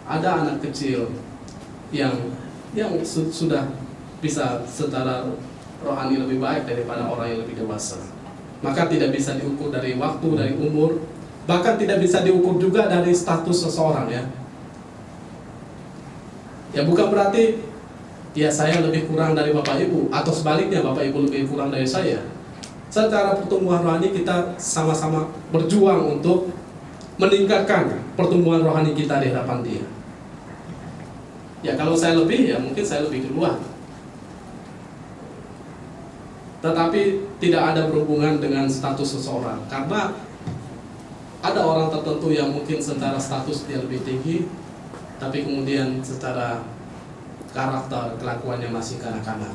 ada anak kecil yang sudah bisa secara rohani lebih baik daripada orang yang lebih dewasa. Maka tidak bisa diukur dari waktu, dari umur, bahkan tidak bisa diukur juga dari status seseorang ya. Ya bukan berarti ya saya lebih kurang dari Bapak Ibu, atau sebaliknya Bapak Ibu lebih kurang dari saya. Secara pertumbuhan rohani kita sama-sama berjuang untuk meningkatkan pertumbuhan rohani kita di hadapan Dia. Ya kalau saya lebih, ya mungkin saya lebih duluan. Tetapi tidak ada berhubungan dengan status seseorang, karena ada orang tertentu yang mungkin secara status dia lebih tinggi, tapi kemudian secara karakter, kelakuannya masih kanak-kanak.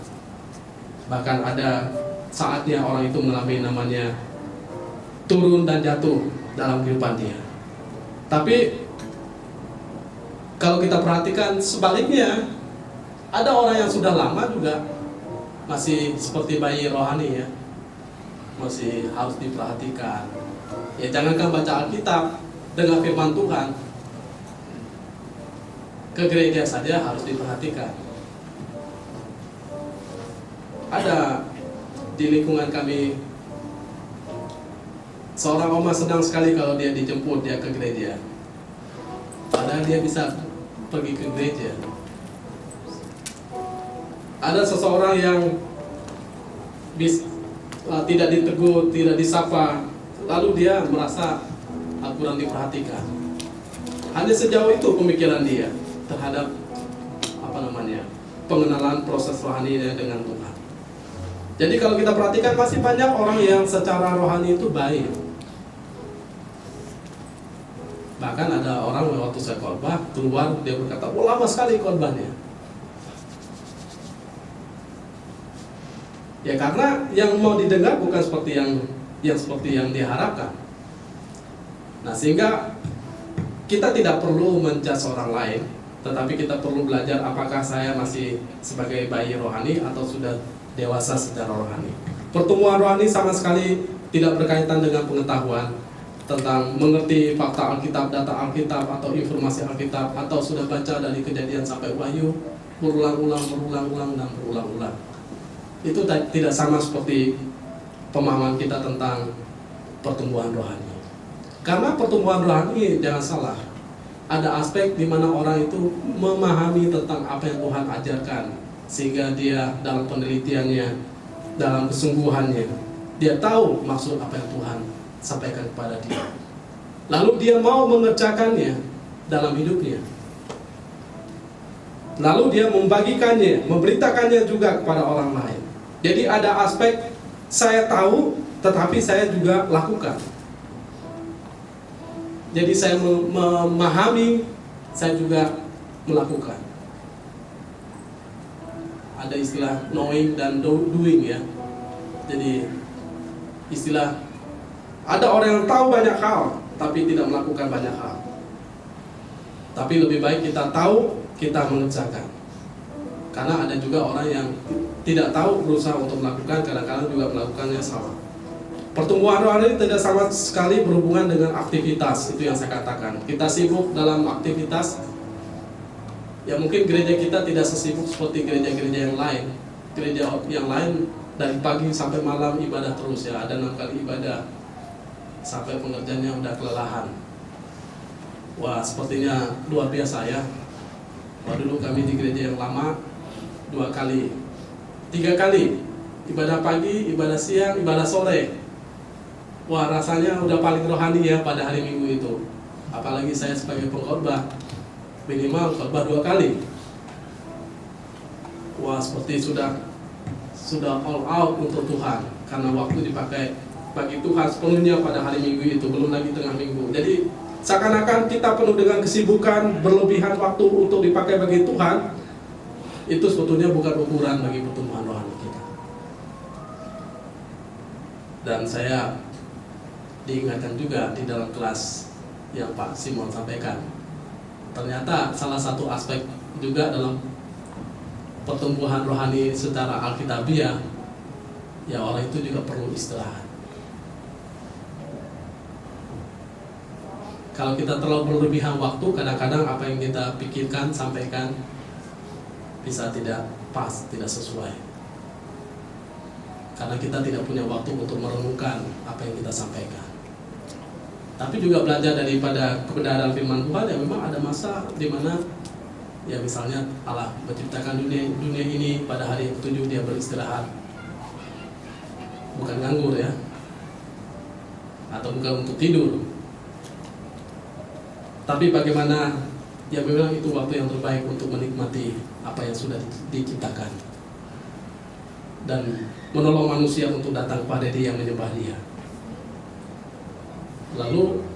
Bahkan ada saatnya orang itu mengalami namanya turun dan jatuh dalam kehidupan dia. Tapi kalau kita perhatikan sebaliknya, ada orang yang sudah lama juga masih seperti bayi rohani ya, masih harus diperhatikan. Ya jangankan baca Alkitab dengan firman Tuhan, ke gereja saja harus diperhatikan. Ada di lingkungan kami seorang oma senang sekali kalau dia dijemput dia ke gereja, padahal dia bisa pergi ke gereja. Ada seseorang yang tidak ditegur, tidak disapa, lalu dia merasa kurang diperhatikan. Hanya sejauh itu pemikiran dia terhadap pengenalan proses rohani dengan Tuhan. Jadi kalau kita perhatikan masih banyak orang yang secara rohani itu baik. Bahkan ada orang waktu saya khotbah keluar dia berkata, "Oh lama sekali khotbahnya." Ya karena yang mau didengar bukan seperti yang diharapkan. Nah sehingga kita tidak perlu menjudge orang lain, tetapi kita perlu belajar apakah saya masih sebagai bayi rohani atau sudah dewasa secara rohani. Pertumbuhan rohani sama sekali tidak berkaitan dengan pengetahuan tentang mengerti fakta Alkitab, data Alkitab, atau informasi Alkitab, atau sudah baca dari Kejadian sampai Wahyu berulang-ulang dan berulang-ulang. Itu tidak sama seperti pemahaman kita tentang pertumbuhan rohani. Karena pertumbuhan rohani, jangan salah, ada aspek di mana orang itu memahami tentang apa yang Tuhan ajarkan, sehingga dia dalam penelitiannya, dalam kesungguhannya, dia tahu maksud apa yang Tuhan sampaikan kepada dia. Lalu dia mau mengerjakannya dalam hidupnya. Lalu dia membagikannya, memberitakannya juga kepada orang lain. Jadi ada aspek saya tahu, tetapi saya juga lakukan. Jadi saya memahami, saya juga melakukan. Ada istilah knowing dan doing ya. Jadi istilah ada orang yang tahu banyak hal, tapi tidak melakukan banyak hal. Tapi lebih baik kita tahu, kita mengerjakan. Karena ada juga orang yang tidak tahu berusaha untuk melakukan, kadang-kadang juga melakukannya salah. Pertumbuhan rohani tidak sama sekali berhubungan dengan aktivitas, itu yang saya katakan. Kita sibuk dalam aktivitas, ya mungkin gereja kita tidak sesibuk seperti gereja-gereja yang lain. Gereja yang lain dari pagi sampai malam ibadah terus ya, ada 6 kali ibadah sampai pengerjanya udah kelelahan. Wah sepertinya luar biasa ya. Wah dulu kami di gereja yang lama 2 kali, 3 kali ibadah pagi, ibadah siang, ibadah sore. Wah rasanya udah paling rohani ya pada hari Minggu itu. Apalagi saya sebagai pengkhotbah, minimal khotbah 2 kali. Wah seperti sudah all out untuk Tuhan, karena waktu dipakai bagi Tuhan sepenuhnya pada hari Minggu itu, belum lagi tengah minggu. Jadi seakan-akan kita penuh dengan kesibukan, berlebihan waktu untuk dipakai bagi Tuhan. Itu sebetulnya bukan ukuran bagi pertumbuhan rohani kita. Dan saya diingatkan juga di dalam kelas yang Pak Simon sampaikan, ternyata salah satu aspek juga dalam pertumbuhan rohani secara alkitabiah, ya orang itu juga perlu istirahat. Kalau kita terlalu berlebihan waktu, kadang-kadang apa yang kita pikirkan, sampaikan bisa tidak pas, tidak sesuai. Karena kita tidak punya waktu untuk merenungkan apa yang kita sampaikan. Tapi juga belajar daripada kebenaran firman Tuhan, ya memang ada masa di mana ya misalnya Allah menciptakan dunia ini pada hari ke-7 dia beristirahat. Bukan nganggur ya. Atau bukan untuk tidur. Tapi bagaimana ya memang itu waktu yang terbaik untuk menikmati apa yang sudah diciptakan dan menolong manusia untuk datang kepada Dia yang menyembah Dia. Lalu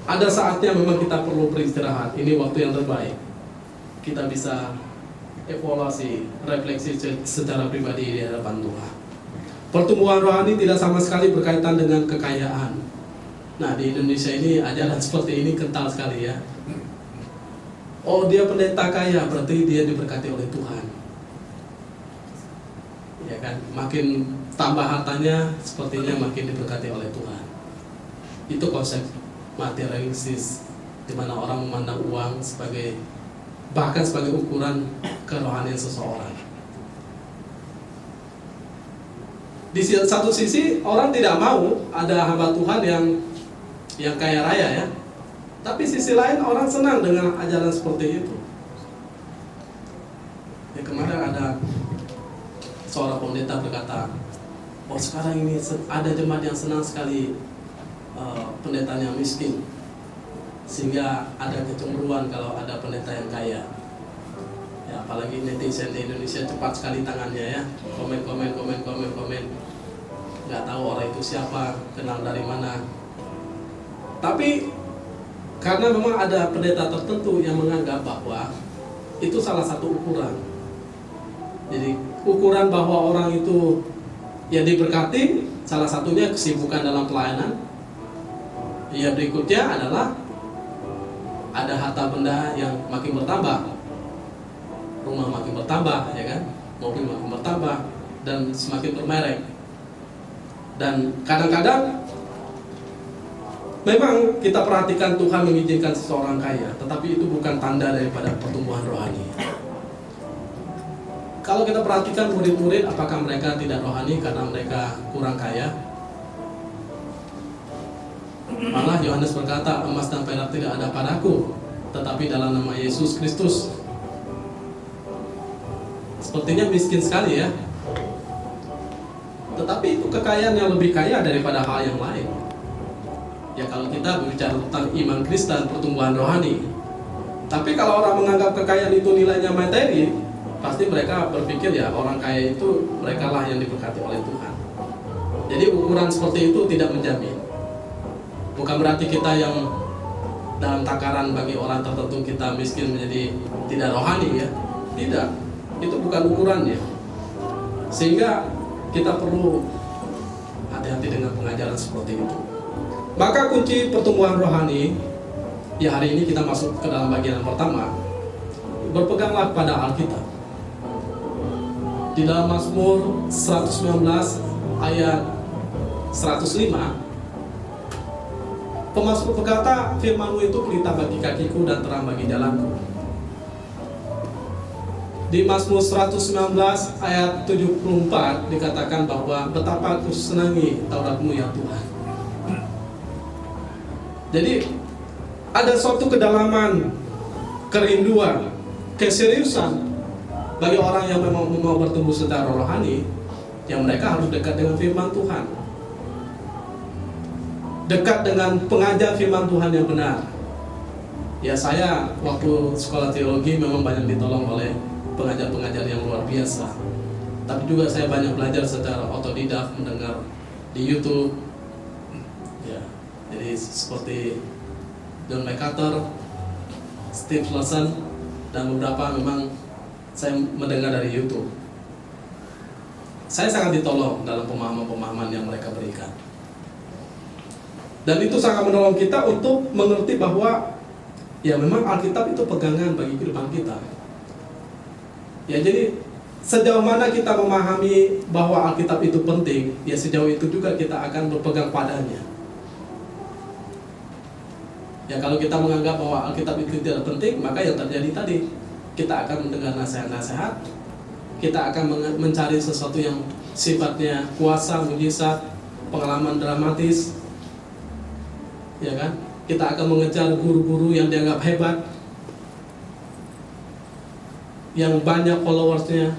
ada saatnya memang kita perlu beristirahat. Ini waktu yang terbaik. Kita bisa evaluasi, refleksi secara pribadi di hadapan Tuhan. Pertumbuhan rohani tidak sama sekali berkaitan dengan kekayaan. Nah, di Indonesia ini ajaran seperti ini kental sekali ya. Oh, dia pendeta kaya, berarti dia diberkati oleh Tuhan. Ya kan, makin tambah hartanya, sepertinya makin diberkati oleh Tuhan. Itu konsep materialistis, di mana orang memandang uang sebagai bahkan sebagai ukuran kerohanian seseorang. Di satu sisi orang tidak mau ada hamba Tuhan yang kaya raya ya. Tapi sisi lain orang senang dengan ajaran seperti itu. Ya, kemarin ada seorang pendeta berkata, oh sekarang ini ada jemaat yang senang sekali pendetanya miskin, sehingga ada kecemburuan kalau ada pendeta yang kaya. Ya, apalagi netizen di Indonesia cepat sekali tangannya ya, komen, nggak tahu orang itu siapa, kenal dari mana. Tapi karena memang ada pendeta tertentu yang menganggap bahwa itu salah satu ukuran. Jadi ukuran bahwa orang itu ya diberkati, salah satunya kesibukan dalam pelayanan. Ya, berikutnya adalah ada harta benda yang makin bertambah, rumah makin bertambah, ya kan, mobil makin bertambah dan semakin bermerek. Dan kadang-kadang memang kita perhatikan Tuhan mengizinkan seseorang kaya, tetapi itu bukan tanda daripada pertumbuhan rohani. Kalau kita perhatikan murid-murid, apakah mereka tidak rohani karena mereka kurang kaya? Malah Yohanes berkata, emas dan perak tidak ada padaku, tetapi dalam nama Yesus Kristus. Sepertinya miskin sekali ya. Tetapi itu kekayaan yang lebih kaya daripada hal yang lain. Ya, kalau kita berbicara tentang iman Kristen, pertumbuhan rohani. Tapi kalau orang menganggap kekayaan itu nilainya materi, pasti mereka berpikir ya orang kaya itu mereka lah yang diberkati oleh Tuhan. Jadi ukuran seperti itu tidak menjamin. Bukan berarti kita yang dalam takaran bagi orang tertentu kita miskin menjadi tidak rohani ya. Tidak. Itu bukan ukurannya. Sehingga kita perlu hati-hati dengan pengajaran seperti itu. Maka kunci pertumbuhan rohani, ya hari ini kita masuk ke dalam bagian yang pertama. Berpeganglah pada Alkitab. Di dalam Mazmur 119 ayat 105, pemazmur berkata, firman-Mu itu pelita bagi kakiku dan terang bagi jalanku. Di Mazmur 119 ayat 74 dikatakan bahwa betapa aku senangi Taurat-Mu ya Tuhan. Jadi ada suatu kedalaman, kerinduan, keseriusan bagi orang yang memang mau bertumbuh secara rohani, yang mereka harus dekat dengan firman Tuhan, dekat dengan pengajar firman Tuhan yang benar. Ya, saya waktu sekolah teologi memang banyak ditolong oleh pengajar-pengajar yang luar biasa. Tapi juga saya banyak belajar secara otodidak, mendengar di YouTube. Ya, jadi seperti John MacArthur, Steve Lawson, dan beberapa memang saya mendengar dari YouTube. Saya sangat ditolong dalam pemahaman-pemahaman yang mereka berikan. Dan itu sangat menolong kita untuk mengerti bahwa ya memang Alkitab itu pegangan bagi kehidupan kita. Ya, jadi sejauh mana kita memahami bahwa Alkitab itu penting, ya sejauh itu juga kita akan berpegang padanya. Ya kalau kita menganggap bahwa Alkitab itu tidak penting, maka yang terjadi tadi, kita akan mendengar nasihat-nasihat, kita akan mencari sesuatu yang sifatnya kuasa, mujizat, pengalaman dramatis, ya kan? Kita akan mengejar guru-guru yang dianggap hebat, yang banyak followersnya,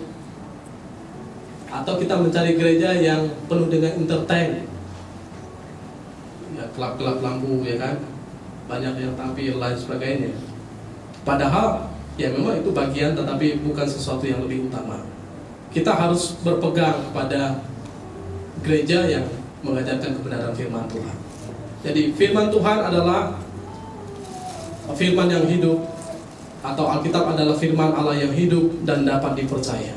atau kita mencari gereja yang penuh dengan entertain, ya kelap-kelap lampu, ya kan? Banyak yang tampil, lain sebagainya. Padahal ya memang itu bagian, tetapi bukan sesuatu yang lebih utama. Kita harus berpegang pada gereja yang mengajarkan kebenaran firman Tuhan. Jadi firman Tuhan adalah firman yang hidup, atau Alkitab adalah firman Allah yang hidup dan dapat dipercaya.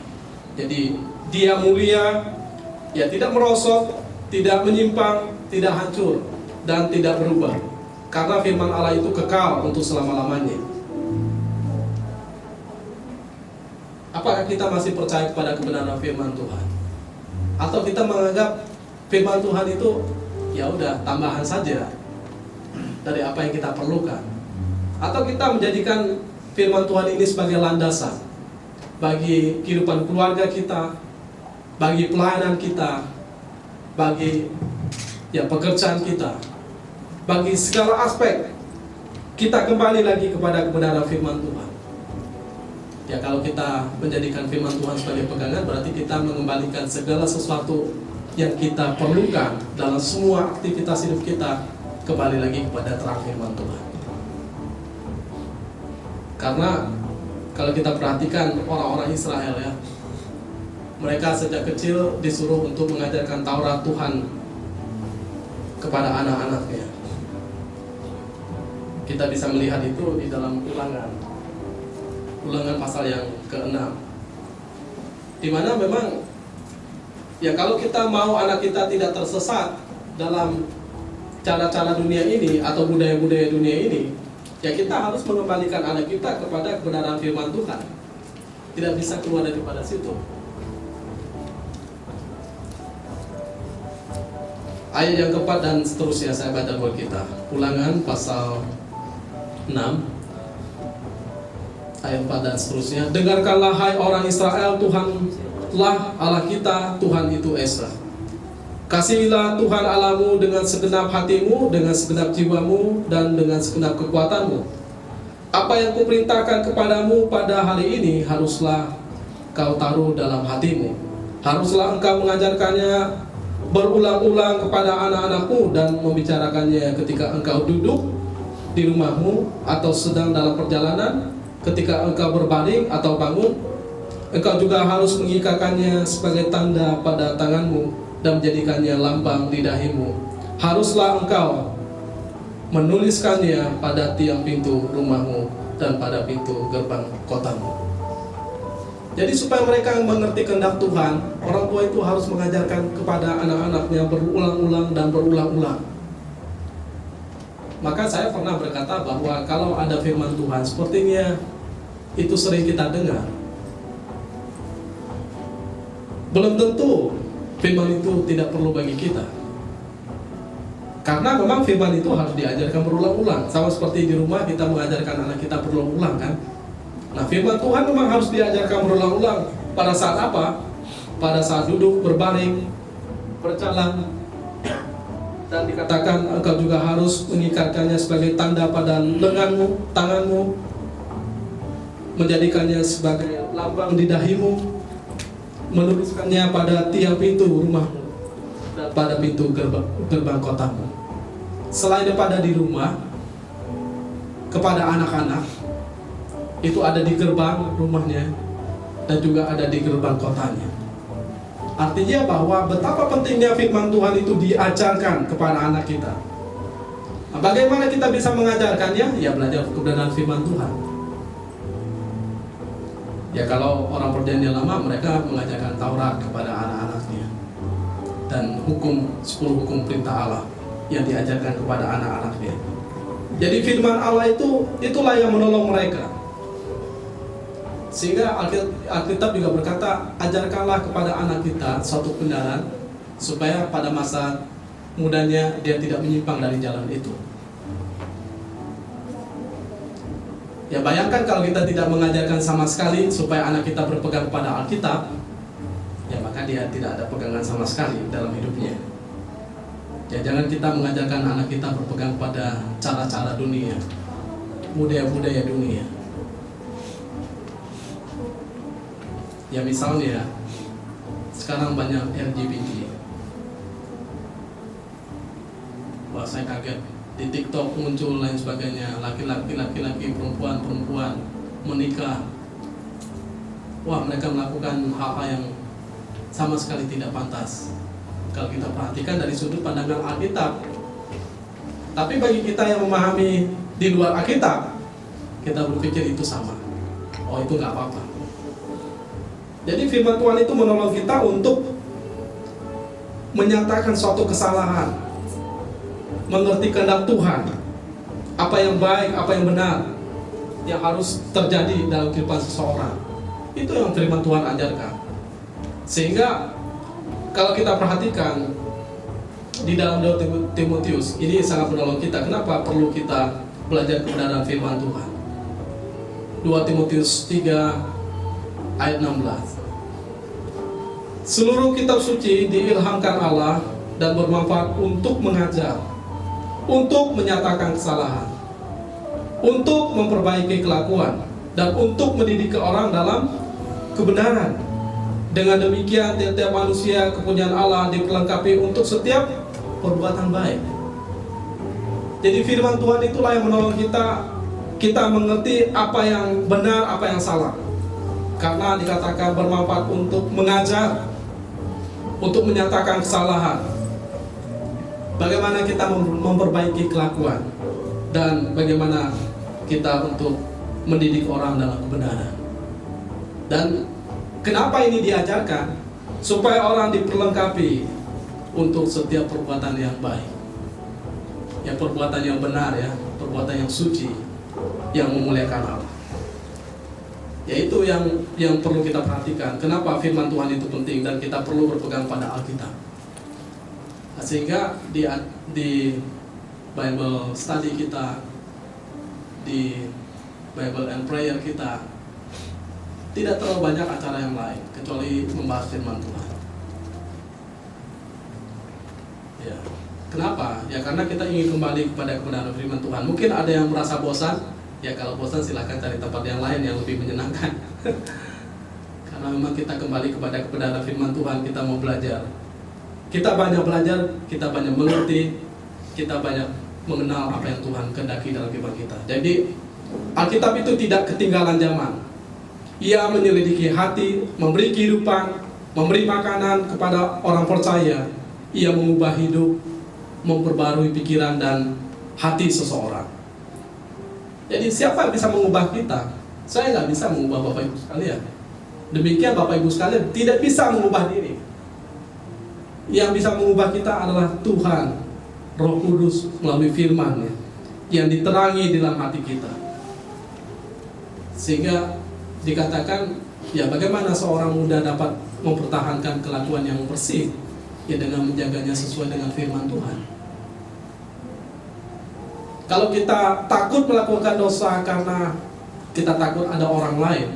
Jadi Dia mulia, ya tidak merosot, tidak menyimpang, tidak hancur, dan tidak berubah. Karena firman Allah itu kekal untuk selama-lamanya. Apakah kita masih percaya kepada kebenaran firman Tuhan? Atau kita menganggap firman Tuhan itu ya udah tambahan saja dari apa yang kita perlukan? Atau kita menjadikan firman Tuhan ini sebagai landasan bagi kehidupan keluarga kita, bagi pelayanan kita, bagi ya pekerjaan kita, bagi segala aspek? Kita kembali lagi kepada kebenaran firman Tuhan. Ya kalau kita menjadikan firman Tuhan sebagai pegangan, berarti kita mengembalikan segala sesuatu yang kita perlukan dalam semua aktivitas hidup kita kembali lagi kepada terang firman Tuhan. Karena kalau kita perhatikan orang-orang Israel ya, mereka sejak kecil disuruh untuk mengajarkan Taurat Tuhan kepada anak-anaknya. Kita bisa melihat itu di dalam Ulangan pasal yang ke-6, di mana memang ya kalau kita mau anak kita tidak tersesat dalam cara-cara dunia ini atau budaya-budaya dunia ini, ya kita harus mengembalikan anak kita kepada kebenaran firman Tuhan. Tidak bisa keluar daripada situ. Ayat yang keempat dan seterusnya saya baca buat kita. Ulangan pasal 6 ayat 4 dan seterusnya. Dengarkanlah hai orang Israel, Tuhanlah Allah kita, Tuhan itu Esa. Kasihilah Tuhan Allahmu dengan segenap hatimu, dengan segenap jiwamu, dan dengan segenap kekuatanmu. Apa yang kuperintahkan kepadamu pada hari ini haruslah kau taruh dalam hatimu. Haruslah engkau mengajarkannya berulang-ulang kepada anak-anakmu dan membicarakannya ketika engkau duduk di rumahmu atau sedang dalam perjalanan, ketika engkau berbaring atau bangun. Engkau juga harus mengikatkannya sebagai tanda pada tanganmu dan menjadikannya lambang di dahimu. Haruslah engkau menuliskannya pada tiang pintu rumahmu dan pada pintu gerbang kotamu. Jadi supaya mereka mengerti kehendak Tuhan, orang tua itu harus mengajarkan kepada anak-anaknya berulang-ulang dan berulang-ulang. Maka saya pernah berkata bahwa kalau ada firman Tuhan, sepertinya itu sering kita dengar. Belum tentu firman itu tidak perlu bagi kita. Karena memang firman itu harus diajarkan berulang-ulang. Sama seperti di rumah kita mengajarkan anak kita berulang-ulang kan. Nah firman Tuhan memang harus diajarkan berulang-ulang. Pada saat apa? Pada saat duduk, berbaring, berjalan. Dan dikatakan engkau juga harus mengikatkannya sebagai tanda pada lenganmu, tanganmu, menjadikannya sebagai lambang di dahimu, menuliskannya pada tiang pintu rumahmu dan pada pintu gerbang kotamu. Selain daripada di rumah, kepada anak-anak, itu ada di gerbang rumahnya dan juga ada di gerbang kotanya. Artinya bahwa betapa pentingnya firman Tuhan itu diajarkan kepada anak kita. Nah, bagaimana kita bisa mengajarkannya? Ya belajar kebenaran firman Tuhan. Ya kalau orang perjanjian lama, mereka mengajarkan Taurat kepada anak-anaknya dan 10 hukum perintah Allah yang diajarkan kepada anak-anaknya. Jadi firman Allah itulah yang menolong mereka. Sehingga Alkitab juga berkata, ajarkanlah kepada anak kita suatu kebenaran supaya pada masa mudanya dia tidak menyimpang dari jalan itu. Ya bayangkan kalau kita tidak mengajarkan sama sekali supaya anak kita berpegang pada Alkitab, ya maka dia tidak ada pegangan sama sekali dalam hidupnya. Ya jangan kita mengajarkan anak kita berpegang pada cara-cara dunia, budaya-budaya dunia. Ya misalnya sekarang banyak LGBT. Wah, saya kaget. Di TikTok muncul lain sebagainya, laki-laki, perempuan menikah. Wah, mereka melakukan hal-hal yang sama sekali tidak pantas kalau kita perhatikan dari sudut pandang Alkitab. Tapi bagi kita yang memahami di luar Alkitab, kita berpikir itu sama. Oh, itu nggak apa-apa. Jadi firman Tuhan itu menolong kita untuk menyatakan suatu kesalahan, mengerti kehendak Tuhan, apa yang baik, apa yang benar, yang harus terjadi dalam kehidupan seseorang. Itu yang firman Tuhan ajarkan. Sehingga kalau kita perhatikan di dalam 2 Timotius, ini sangat menolong kita. Kenapa perlu kita belajar kebenaran firman Tuhan? 2 Timotius 3 ayat 16. Seluruh kitab suci diilhamkan Allah dan bermanfaat untuk mengajar, untuk menyatakan kesalahan, untuk memperbaiki kelakuan, dan untuk mendidik orang dalam kebenaran. Dengan demikian tiap-tiap manusia kepunyaan Allah diperlengkapi untuk setiap perbuatan baik. Jadi firman Tuhan itulah yang menolong kita mengerti apa yang benar, apa yang salah. Karena dikatakan bermanfaat untuk mengajar, untuk menyatakan kesalahan, bagaimana kita memperbaiki kelakuan, dan bagaimana kita untuk mendidik orang dalam kebenaran. Dan kenapa ini diajarkan? Supaya orang diperlengkapi untuk setiap perbuatan yang baik, ya perbuatan yang benar, ya perbuatan yang suci, yang memuliakan Allah. Yaitu yang perlu kita perhatikan. Kenapa firman Tuhan itu penting dan kita perlu berpegang pada Alkitab. Sehingga di Bible study kita, di Bible and prayer kita, tidak terlalu banyak acara yang lain kecuali membahas firman Tuhan. Ya, kenapa? Ya karena kita ingin kembali kepada kebenaran firman Tuhan. Mungkin ada yang merasa bosan. Ya kalau bosan silahkan cari tempat yang lain yang lebih menyenangkan. Karena memang kita kembali kepada kebenaran firman Tuhan, kita mau belajar. Kita banyak belajar, kita banyak mengerti, kita banyak mengenal apa yang Tuhan kehendaki dalam kehidupan kita. Jadi Alkitab itu tidak ketinggalan zaman. Ia menyelidiki hati, memberi kehidupan, memberi makanan kepada orang percaya. Ia mengubah hidup, memperbarui pikiran dan hati seseorang. Jadi siapa yang bisa mengubah kita? Saya nggak bisa mengubah Bapak Ibu sekalian. Demikian Bapak Ibu sekalian tidak bisa mengubah diri. Yang bisa mengubah kita adalah Tuhan, Roh Kudus melalui firman-Nya yang diterangi dalam hati kita. Sehingga dikatakan, ya bagaimana seorang muda dapat mempertahankan kelakuan yang bersih? Ya dengan menjaganya sesuai dengan firman Tuhan. Kalau kita takut melakukan dosa karena kita takut ada orang lain,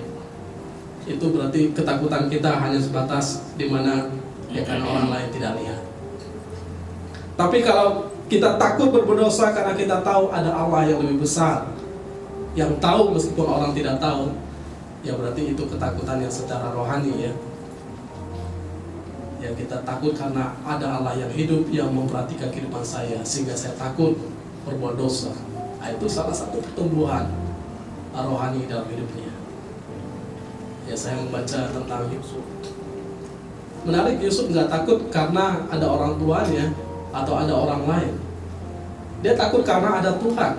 itu berarti ketakutan kita hanya sebatas di mana ya karena orang lain tidak lihat. Tapi kalau kita takut berbuat dosa karena kita tahu ada Allah yang lebih besar, yang tahu meskipun orang tidak tahu, ya berarti itu ketakutan yang secara rohani, ya. Ya kita takut karena ada Allah yang hidup yang memperhatikan kehidupan saya sehingga saya takut berbuat dosa. Nah, itu salah satu pertumbuhan rohani dalam hidupnya. Ya saya membaca tentang Yusuf. Menarik, Yusuf nggak takut karena ada orang tuanya atau ada orang lain. Dia takut karena ada Tuhan.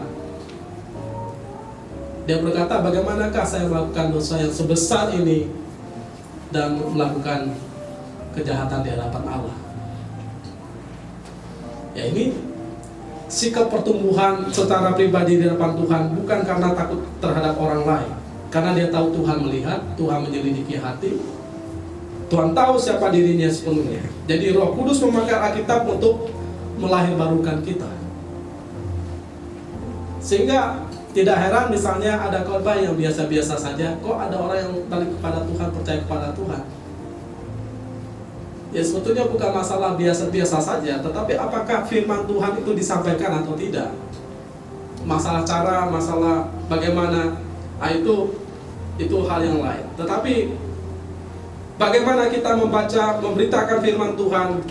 Dia berkata, bagaimanakah saya melakukan dosa yang sebesar ini dan melakukan kejahatan di hadapan Allah. Ya ini sikap pertumbuhan secara pribadi di hadapan Tuhan bukan karena takut terhadap orang lain, karena dia tahu Tuhan melihat, Tuhan menyelidiki hati, Tuhan tahu siapa dirinya sepenuhnya. Jadi Roh Kudus memakai Alkitab untuk melahirbarukan kita. Sehingga Tidak heran misalnya ada khotbah yang biasa-biasa saja, kok ada orang yang balik kepada Tuhan, percaya kepada Tuhan. Ya sebetulnya bukan masalah biasa-biasa saja, tetapi apakah firman Tuhan itu disampaikan atau tidak. Masalah cara, masalah bagaimana, itu hal yang lain. Tetapi bagaimana kita membaca, memberitakan firman Tuhan,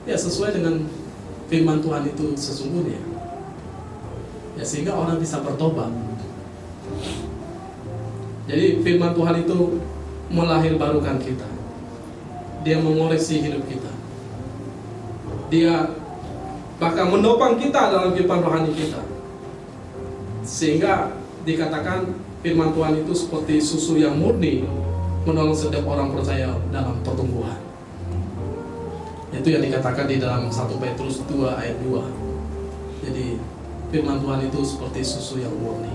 ya sesuai dengan firman Tuhan itu sesungguhnya. Ya sehingga orang bisa bertobat. Jadi firman Tuhan itu melahirbarukan kita. Dia mengoreksi hidup kita. Dia bahkan menopang kita dalam kehidupan rohani kita. Sehingga dikatakan firman Tuhan itu seperti susu yang murni, menolong setiap orang percaya dalam pertumbuhan. Itu yang dikatakan di dalam 1 Petrus 2 ayat 2. Jadi firman Tuhan itu seperti susu yang murni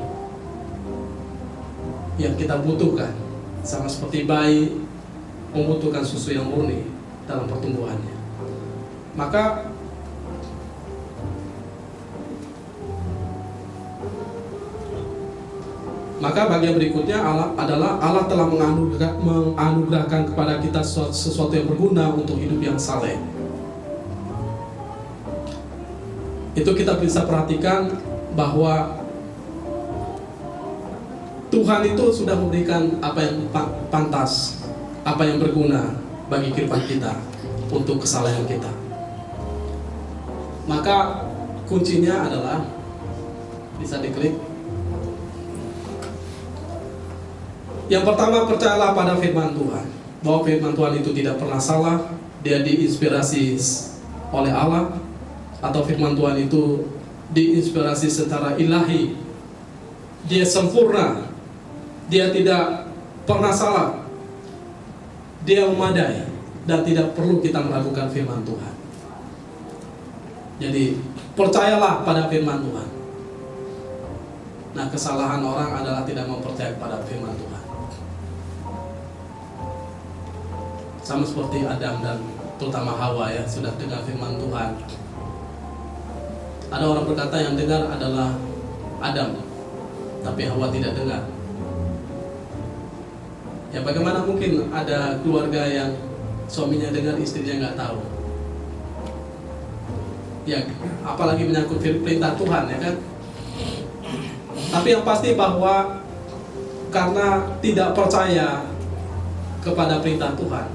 yang kita butuhkan, sama seperti bayi membutuhkan susu yang murni dalam pertumbuhannya. Maka bagian berikutnya adalah Allah telah menganugerahkan kepada kita sesuatu yang berguna untuk hidup yang saleh. Itu kita bisa perhatikan bahwa Tuhan itu sudah memberikan apa yang pantas, apa yang berguna bagi kehidupan kita untuk kesalehan kita. Maka kuncinya adalah, bisa diklik. Yang pertama, percayalah pada firman Tuhan, bahwa firman Tuhan itu tidak pernah salah. Dia diinspirasi oleh Allah, atau firman Tuhan itu diinspirasi secara ilahi. Dia sempurna, dia tidak pernah salah, dia memadai, dan tidak perlu kita meragukan firman Tuhan. Jadi percayalah pada firman Tuhan. Nah, kesalahan orang adalah tidak mempercayai pada firman Tuhan. Sama seperti Adam dan terutama Hawa, ya, sudah dengar firman Tuhan. Ada orang berkata yang dengar adalah Adam, tapi Hawa tidak dengar. Ya bagaimana mungkin ada keluarga yang suaminya dengar, istrinya nggak tahu? Ya apalagi menyangkut perintah Tuhan, ya kan? Tapi yang pasti bahwa karena tidak percaya kepada perintah Tuhan,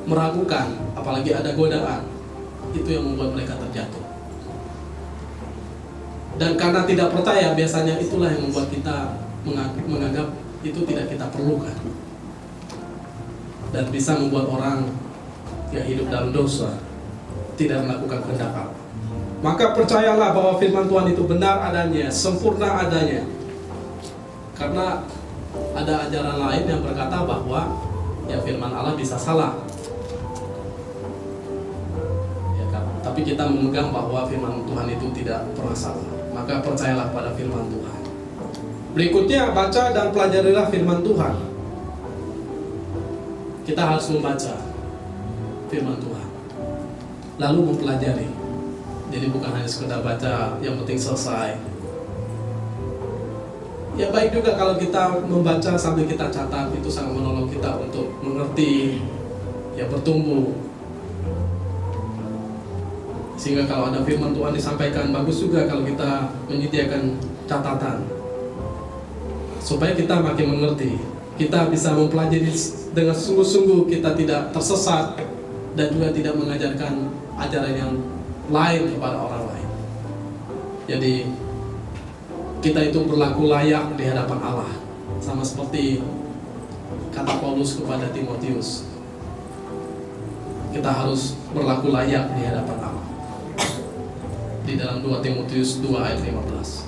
meragukan, apalagi ada godaan, itu yang membuat mereka terjatuh. Dan karena tidak percaya, biasanya itulah yang membuat kita menganggap itu tidak kita perlukan, dan bisa membuat orang yang hidup dalam dosa tidak melakukan kehendak Allah. Maka percayalah bahwa firman Tuhan itu benar adanya, sempurna adanya. Karena ada ajaran lain yang berkata bahwa ya firman Allah bisa salah, ya kan? Tapi kita memegang bahwa firman Tuhan itu tidak pernah salah. Maka percayalah pada firman Tuhan. Berikutnya, baca dan pelajarilah firman Tuhan. Kita harus membaca firman Tuhan, lalu mempelajari. Jadi bukan hanya sekedar baca, yang penting selesai. Ya baik juga kalau kita membaca sambil kita catat, itu sangat menolong kita untuk mengerti, ya bertumbuh. Sehingga kalau ada firman Tuhan disampaikan, bagus juga kalau kita menyediakan catatan, supaya kita makin mengerti. Kita bisa mempelajari dengan sungguh-sungguh, kita tidak tersesat, dan juga tidak mengajarkan ajaran yang lain kepada orang lain. Jadi kita itu berlaku layak di hadapan Allah, sama seperti kata Paulus kepada Timotius, kita harus berlaku layak di hadapan Allah. Di dalam 2 Timotius 2 ayat 15.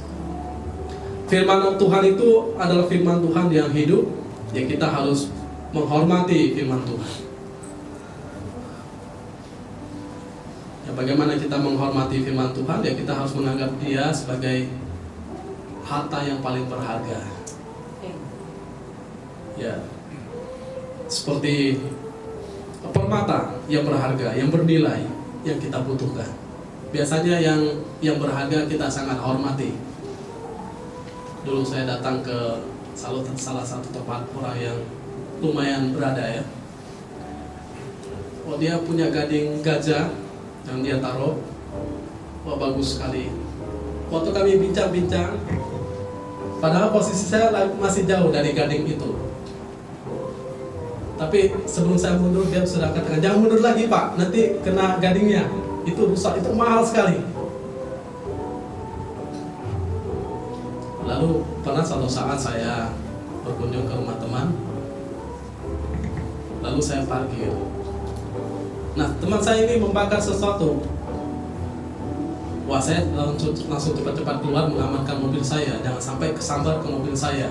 Firman Tuhan itu adalah firman Tuhan yang hidup. Ya kita harus menghormati firman Tuhan. Ya bagaimana kita menghormati firman Tuhan? Ya kita harus menganggap dia sebagai harta yang paling berharga. Ya seperti permata yang berharga, yang bernilai, yang kita butuhkan. Biasanya yang berharga kita sangat hormati. Dulu saya datang ke salah satu tempat orang yang lumayan berada ya. Oh, dia punya gading gajah yang dia taruh. Wah, bagus sekali. Waktu kami bincang-bincang, padahal posisi saya masih jauh dari gading itu. Tapi sebelum saya mundur, dia sudah katakan, jangan mundur lagi Pak, nanti kena gadingnya. Itu rusak, itu mahal sekali. Lalu pernah suatu saat saya berkunjung ke rumah teman, lalu saya parkir. Nah, teman saya ini membakar sesuatu. Wah, saya langsung cepat-cepat keluar mengamankan mobil saya, jangan sampai kesambar ke mobil saya.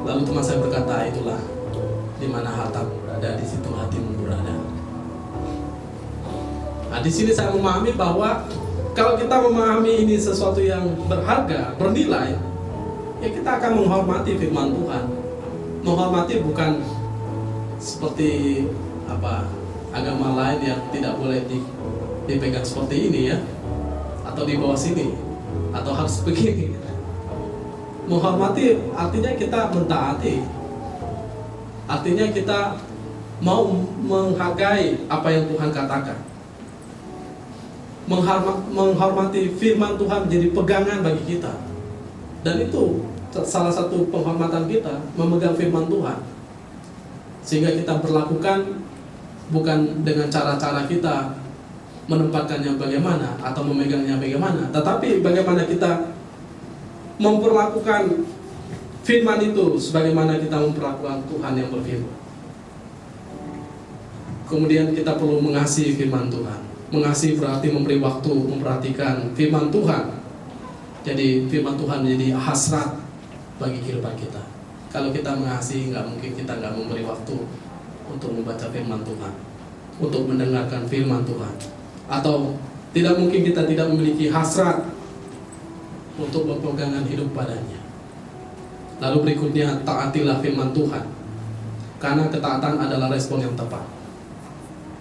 Lalu teman saya berkata, itulah di mana hartamu berada, di situ hatimu berada. Nah, di sini saya memahami bahwa kalau kita memahami ini sesuatu yang berharga, bernilai, ya kita akan menghormati firman Tuhan. Menghormati bukan seperti agama lain yang tidak boleh dipegang seperti ini ya, atau di bawah sini, atau harus begini. Menghormati artinya kita mentaati, artinya kita mau menghargai apa yang Tuhan katakan. Menghormati firman Tuhan menjadi pegangan bagi kita, dan itu salah satu penghormatan kita, memegang firman Tuhan, sehingga kita berlakukan bukan dengan cara-cara kita menempatkannya bagaimana atau memegangnya bagaimana, tetapi bagaimana kita memperlakukan firman itu sebagaimana kita memperlakukan Tuhan yang berfirman. Kemudian kita perlu mengasihi firman Tuhan. Mengasihi berarti memberi waktu memperhatikan firman Tuhan. Jadi firman Tuhan menjadi hasrat bagi kehidupan kita. Kalau kita mengasihi, nggak mungkin kita nggak memberi waktu untuk membaca firman Tuhan, untuk mendengarkan firman Tuhan. Atau tidak mungkin kita tidak memiliki hasrat untuk berpegangan hidup padanya. Lalu berikutnya, taatilah firman Tuhan, karena ketaatan adalah respon yang tepat.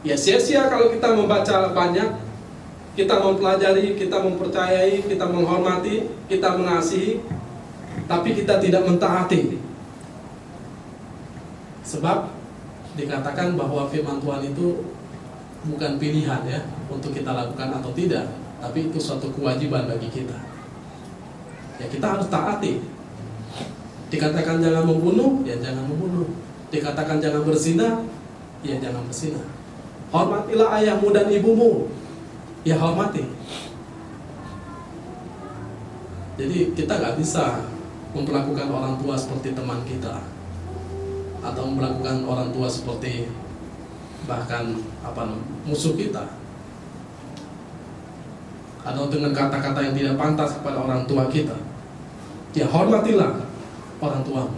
Ya, sia-sia kalau kita membaca banyak, kita mempelajari, kita mempercayai, kita menghormati, kita mengasihi, tapi kita tidak mentaati. Sebab dikatakan bahwa firman Tuhan itu bukan pilihan ya, untuk kita lakukan atau tidak, tapi itu suatu kewajiban bagi kita. Ya, kita harus taati. Dikatakan jangan membunuh, ya jangan membunuh. Dikatakan jangan berzina, ya jangan berzina. Hormatilah ayahmu dan ibumu, ya hormati. Jadi kita nggak bisa memperlakukan orang tua seperti teman kita, atau memperlakukan orang tua seperti bahkan musuh kita, atau dengan kata-kata yang tidak pantas kepada orang tua kita. Ya, hormatilah orang tuamu.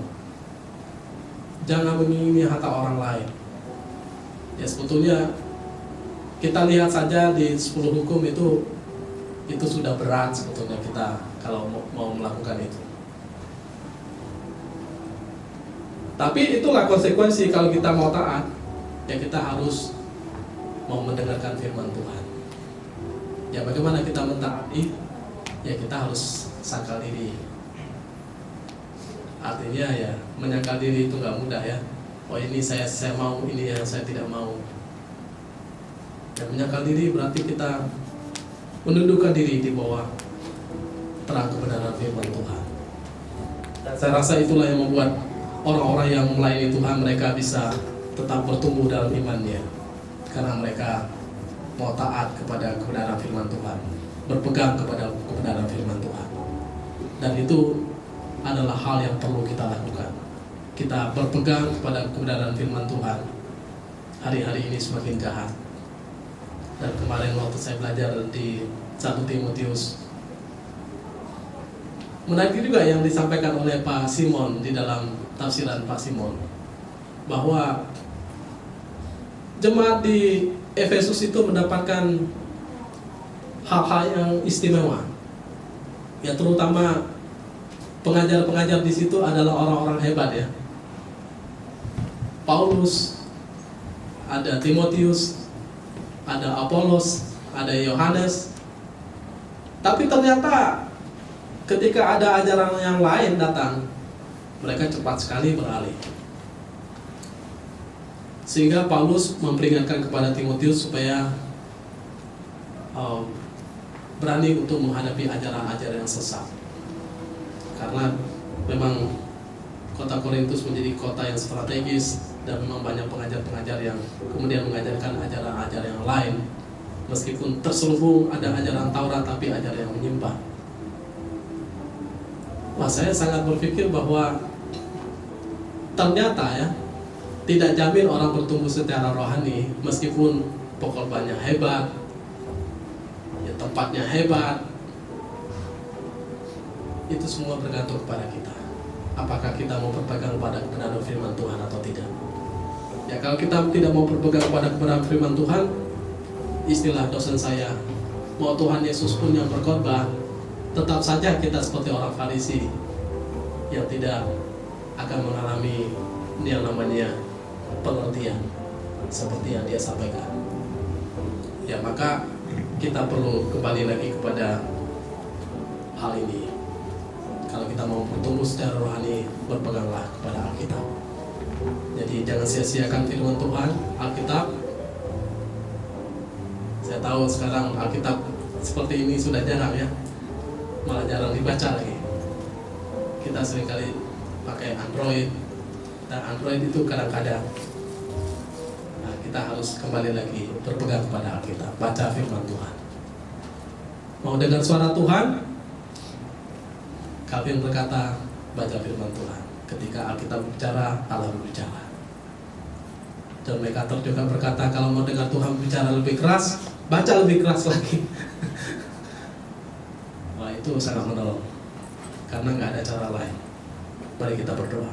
Jangan mengingini harta orang lain. Ya, sebetulnya kita lihat saja di 10 hukum itu sudah berat sebetulnya kita kalau mau melakukan itu. Tapi itulah konsekuensi kalau kita mau taat. Ya, kita harus mau mendengarkan firman Tuhan. Ya, bagaimana kita mentaati? Ya, kita harus sangkal diri. Artinya ya, menyangkal diri itu nggak mudah ya. Oh, ini saya mau, ini yang saya tidak mau. Dan menyangkal diri berarti kita menundukkan diri di bawah terang kebenaran firman Tuhan. Dan saya rasa itulah yang membuat orang-orang yang melayani Tuhan, mereka bisa tetap bertumbuh dalam imannya, karena mereka mau taat kepada kebenaran firman Tuhan, berpegang kepada kebenaran firman Tuhan. Dan itu adalah hal yang perlu kita lakukan. Kita berpegang kepada kebenaran firman Tuhan. Hari-hari ini semakin jahat. Dan kemarin waktu saya belajar di 1 Timotius, menarik juga yang disampaikan oleh Pak Simon di dalam tafsiran Pak Simon, bahwa jemaat di Efesus itu mendapatkan hal-hal yang istimewa. Ya, terutama pengajar-pengajar di situ adalah orang-orang hebat ya. Paulus, ada Timotius, ada Apolos, ada Yohanes. Tapi ternyata ketika ada ajaran yang lain datang, mereka cepat sekali beralih. Sehingga Paulus memperingatkan kepada Timotius supaya berani untuk menghadapi ajaran-ajaran yang sesat. Karena memang kota Korintus menjadi kota yang strategis, dan memang banyak pengajar-pengajar yang kemudian mengajarkan ajaran-ajaran yang lain. Meskipun terselubung ada ajaran Taurat, tapi ajaran yang menyimpang. Wah, saya sangat berpikir bahwa ternyata ya, tidak jamin orang bertumbuh secara rohani meskipun pokoknya hebat, ya tempatnya hebat. Itu semua bergantung kepada kita. Apakah kita mau berpegang pada kebenaran firman Tuhan atau tidak? Ya, kalau kita tidak mau berpegang pada kebenaran firman Tuhan, istilah dosen saya, mau Tuhan Yesus pun yang berkorban, tetap saja kita seperti orang Farisi yang tidak akan mengalami yang namanya pengertian seperti yang dia sampaikan. Ya, maka kita perlu kembali lagi kepada hal ini. Kalau kita mau bertumbuh secara rohani, berpeganglah kepada Alkitab. Jadi jangan sia-siakan firman Tuhan, Alkitab. Saya tahu sekarang Alkitab seperti ini sudah jarang ya, malah jarang dibaca lagi. Kita seringkali pakai Android, dan Android itu kadang-kadang. Nah, kita harus kembali lagi berpegang kepada Alkitab, baca firman Tuhan. Mau dengar suara Tuhan? Calvin berkata, baca firman Tuhan. Ketika Alkitab berbicara, Allah berbicara. John MacArthur juga berkata, kalau mau dengar Tuhan bicara lebih keras, baca lebih keras lagi. Wah, itu sangat menolong, karena nggak ada cara lain. Mari kita berdoa.